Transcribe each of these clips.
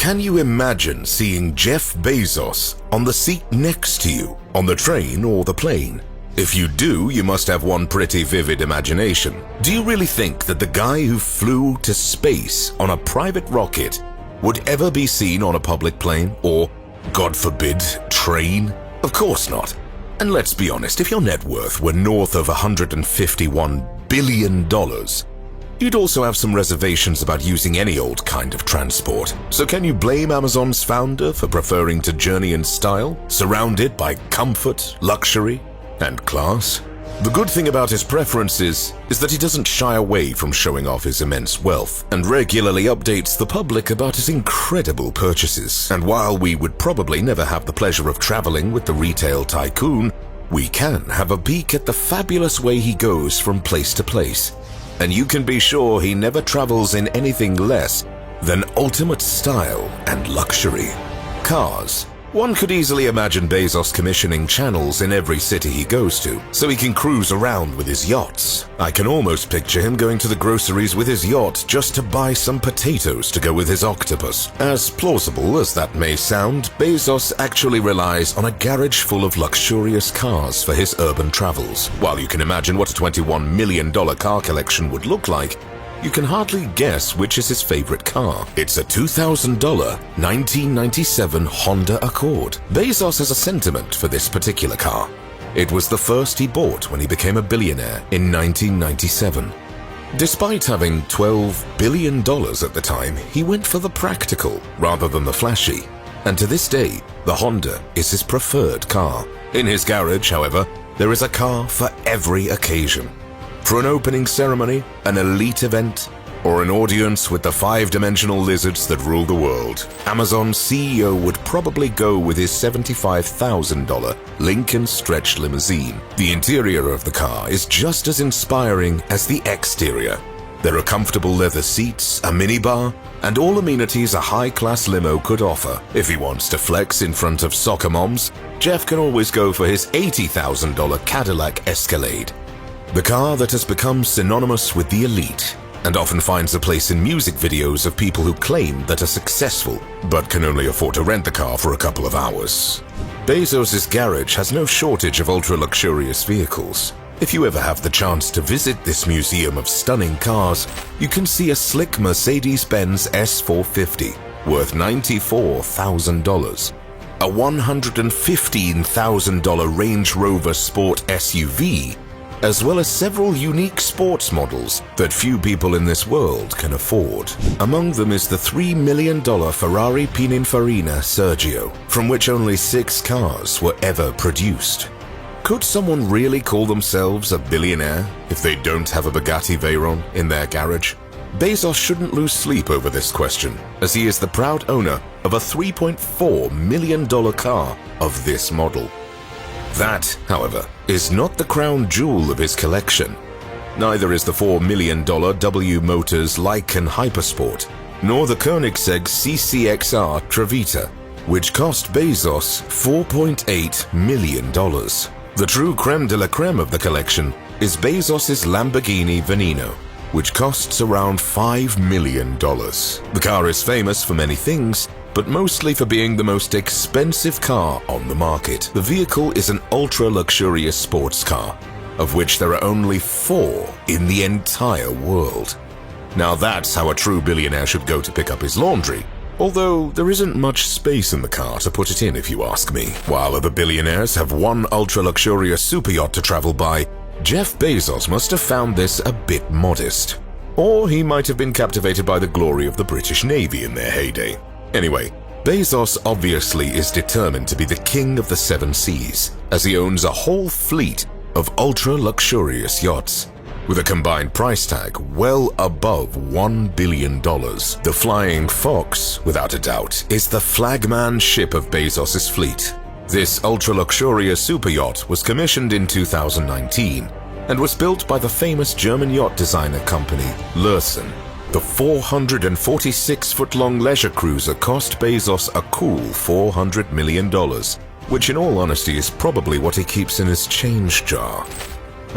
Can you imagine seeing Jeff Bezos on the seat next to you on the train or the plane? If you do, you must have one pretty vivid imagination. Do you really think that the guy who flew to space on a private rocket would ever be seen on a public plane or, God forbid, train? Of course not. And let's be honest, if your net worth were north of $151 billion, you'd also have some reservations about using any old kind of transport. So can you blame Amazon's founder for preferring to journey in style, surrounded by comfort, luxury, and class? The good thing about his preferences is that he doesn't shy away from showing off his immense wealth and regularly updates the public about his incredible purchases. And while we would probably never have the pleasure of traveling with the retail tycoon, we can have a peek at the fabulous way he goes from place to place. And you can be sure he never travels in anything less than ultimate style and luxury. Cars. One could easily imagine Bezos commissioning channels in every city he goes to, so he can cruise around with his yachts. I can almost picture him going to the groceries with his yacht just to buy some potatoes to go with his octopus. As plausible as that may sound, Bezos actually relies on a garage full of luxurious cars for his urban travels. While you can imagine what a $21 million car collection would look like, you can hardly guess which is his favorite car. It's a $2,000 1997 Honda Accord. Bezos has a sentiment for this particular car. It was the first he bought when he became a billionaire in 1997. Despite having $12 billion at the time, he went for the practical rather than the flashy. And to this day, the Honda is his preferred car. In his garage, however, there is a car for every occasion. For an opening ceremony, an elite event, or an audience with the five-dimensional lizards that rule the world, Amazon's CEO would probably go with his $75,000 Lincoln Stretch limousine. The interior of the car is just as inspiring as the exterior. There are comfortable leather seats, a minibar, and all amenities a high-class limo could offer. If he wants to flex in front of soccer moms, Jeff can always go for his $80,000 Cadillac Escalade. The car that has become synonymous with the elite and often finds a place in music videos of people who claim that are successful but can only afford to rent the car for a couple of hours. Bezos' garage has no shortage of ultra-luxurious vehicles. If you ever have the chance to visit this museum of stunning cars, you can see a slick Mercedes-Benz S450 worth $94,000, a $115,000 Range Rover Sport SUV, as well as several unique sports models that few people in this world can afford. Among them is the $3 million Ferrari Pininfarina Sergio, from which only 6 cars were ever produced. Could someone really call themselves a billionaire if they don't have a Bugatti Veyron in their garage? Bezos shouldn't lose sleep over this question, as he is the proud owner of a $3.4 million car of this model. That, however, is not the crown jewel of his collection. Neither is the $4 million W Motors Lykan Hypersport, nor the Koenigsegg CCXR Trevita, which cost Bezos $4.8 million. The true creme de la creme of the collection is Bezos' Lamborghini Veneno, which costs around $5 million. The car is famous for many things, but mostly for being the most expensive car on the market. The vehicle is an ultra-luxurious sports car, of which there are only 4 in the entire world. Now that's how a true billionaire should go to pick up his laundry, although there isn't much space in the car to put it in if you ask me. While other billionaires have one ultra-luxurious super yacht to travel by, Jeff Bezos must have found this a bit modest. Or he might have been captivated by the glory of the British Navy in their heyday. Anyway, Bezos obviously is determined to be the king of the 7 seas, as he owns a whole fleet of ultra-luxurious yachts, with a combined price tag well above $1 billion. The Flying Fox, without a doubt, is the flagman ship of Bezos' fleet. This ultra-luxurious super yacht was commissioned in 2019 and was built by the famous German yacht designer company Lürssen. The 446-foot-long leisure cruiser cost Bezos a cool $400 million, which in all honesty is probably what he keeps in his change jar.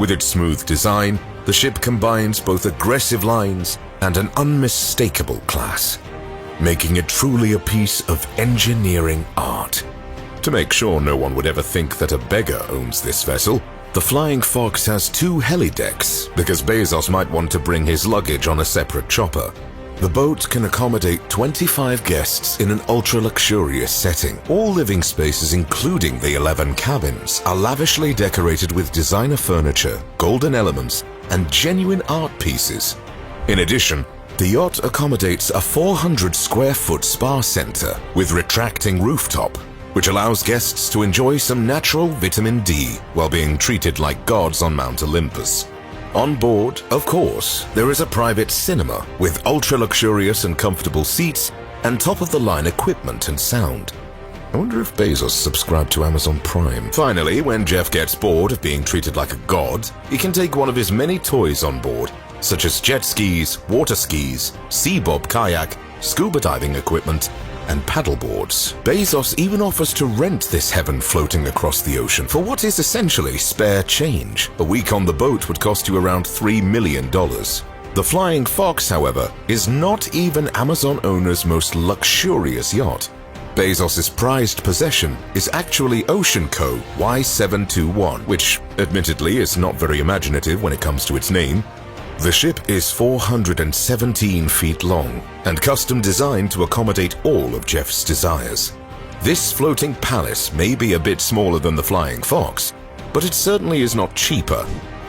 With its smooth design, the ship combines both aggressive lines and an unmistakable class. making it truly a piece of engineering art. To make sure no one would ever think that a beggar owns this vessel, the Flying Fox has 2 helidecks because Bezos might want to bring his luggage on a separate chopper. The boat can accommodate 25 guests in an ultra-luxurious setting. All living spaces, including the 11 cabins, are lavishly decorated with designer furniture, golden elements, and genuine art pieces. In addition, the yacht accommodates a 400-square-foot spa center with retracting rooftop, which allows guests to enjoy some natural vitamin D while being treated like gods on Mount Olympus. On board, of course, there is a private cinema with ultra-luxurious and comfortable seats and top-of-the-line equipment and sound. I wonder if Bezos subscribed to Amazon Prime. Finally, when Jeff gets bored of being treated like a god, he can take one of his many toys on board, such as jet skis, water skis, sea bob kayak, scuba diving equipment, and paddleboards. Bezos even offers to rent this heaven floating across the ocean for what is essentially spare change. A week on the boat would cost you around $3 million. The Flying Fox, however, is not even Amazon owner's most luxurious yacht. Bezos' prized possession is actually OceanCo Y721, which admittedly is not very imaginative when it comes to its name. The ship is 417 feet long and custom designed to accommodate all of Jeff's desires. This floating palace may be a bit smaller than the Flying Fox, but it certainly is not cheaper.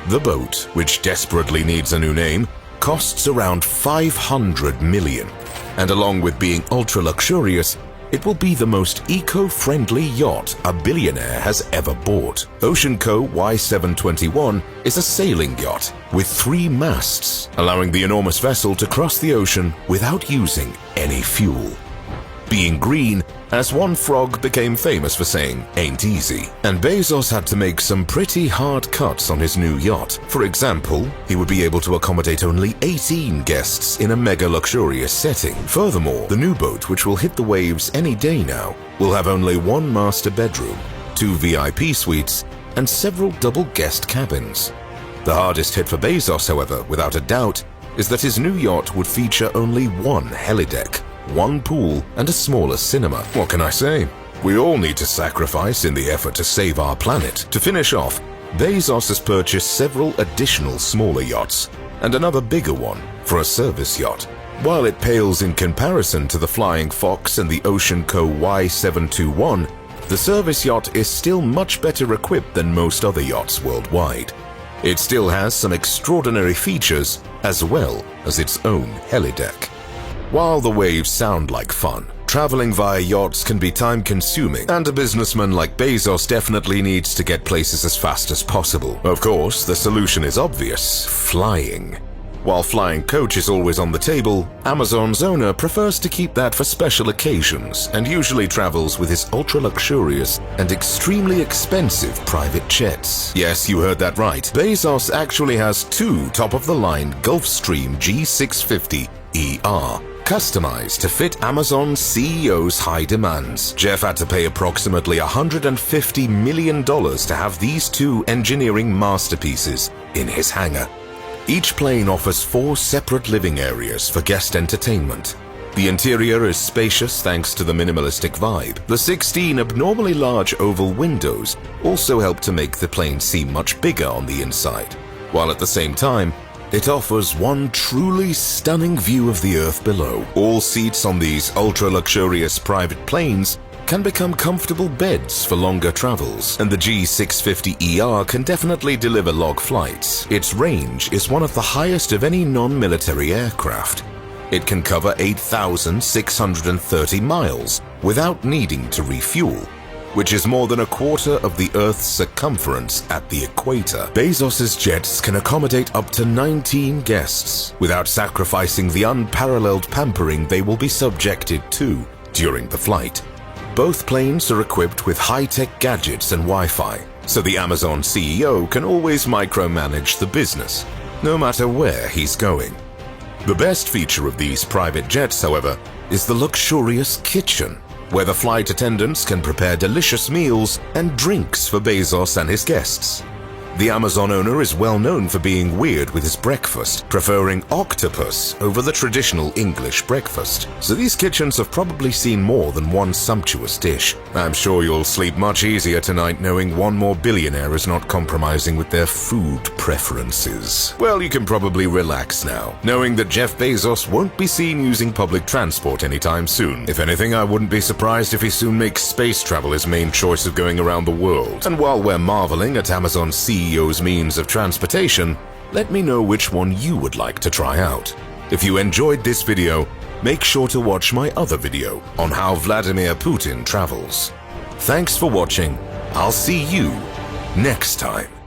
The boat, which desperately needs a new name, costs around $500 million, and along with being ultra-luxurious, it will be the most eco-friendly yacht a billionaire has ever bought. OceanCo Y721 is a sailing yacht with 3 masts, allowing the enormous vessel to cross the ocean without using any fuel. Being green, as one frog became famous for saying, ain't easy, and Bezos had to make some pretty hard cuts on his new yacht. For example, he would be able to accommodate only 18 guests in a mega luxurious setting. Furthermore, the new boat, which will hit the waves any day now, will have only 1 master bedroom, 2 VIP suites, and several double guest cabins. The hardest hit for Bezos, however, without a doubt, is that his new yacht would feature only 1 helideck, 1 pool, and a smaller cinema. What can I say? We all need to sacrifice in the effort to save our planet. To finish off, Bezos has purchased several additional smaller yachts and another bigger one for a service yacht. While it pales in comparison to the Flying Fox and the OceanCo Y721, the service yacht is still much better equipped than most other yachts worldwide. It still has some extraordinary features as well as its own helideck. While the waves sound like fun, traveling via yachts can be time-consuming, and a businessman like Bezos definitely needs to get places as fast as possible. Of course, the solution is obvious: flying. While flying coach is always on the table, Amazon's owner prefers to keep that for special occasions and usually travels with his ultra-luxurious and extremely expensive private jets. Yes, you heard that right. Bezos actually has 2 top-of-the-line Gulfstream G650ER, customized to fit Amazon's CEO's high demands. Jeff had to pay approximately $150 million to have these 2 engineering masterpieces in his hangar. Each plane offers 4 separate living areas for guest entertainment. The interior is spacious thanks to the minimalistic vibe. The 16 abnormally large oval windows also help to make the plane seem much bigger on the inside, while at the same time, it offers one truly stunning view of the Earth below. All seats on these ultra-luxurious private planes can become comfortable beds for longer travels, and the G650ER can definitely deliver long flights. Its range is one of the highest of any non-military aircraft. It can cover 8,630 miles without needing to refuel, which is more than a quarter of the Earth's circumference at the equator. Bezos's jets can accommodate up to 19 guests without sacrificing the unparalleled pampering they will be subjected to during the flight. Both planes are equipped with high-tech gadgets and Wi-Fi, so the Amazon CEO can always micromanage the business, no matter where he's going. The best feature of these private jets, however, is the luxurious kitchen, where the flight attendants can prepare delicious meals and drinks for Bezos and his guests. The Amazon owner is well known for being weird with his breakfast, preferring octopus over the traditional English breakfast. So these kitchens have probably seen more than one sumptuous dish. I'm sure you'll sleep much easier tonight knowing one more billionaire is not compromising with their food preferences. Well, you can probably relax now, knowing that Jeff Bezos won't be seen using public transport anytime soon. If anything, I wouldn't be surprised if he soon makes space travel his main choice of going around the world. And while we're marveling at Amazon's CEO's means of transportation, let me know which one you would like to try out. If you enjoyed this video, make sure to watch my other video on how Vladimir Putin travels. Thanks for watching. I'll see you next time.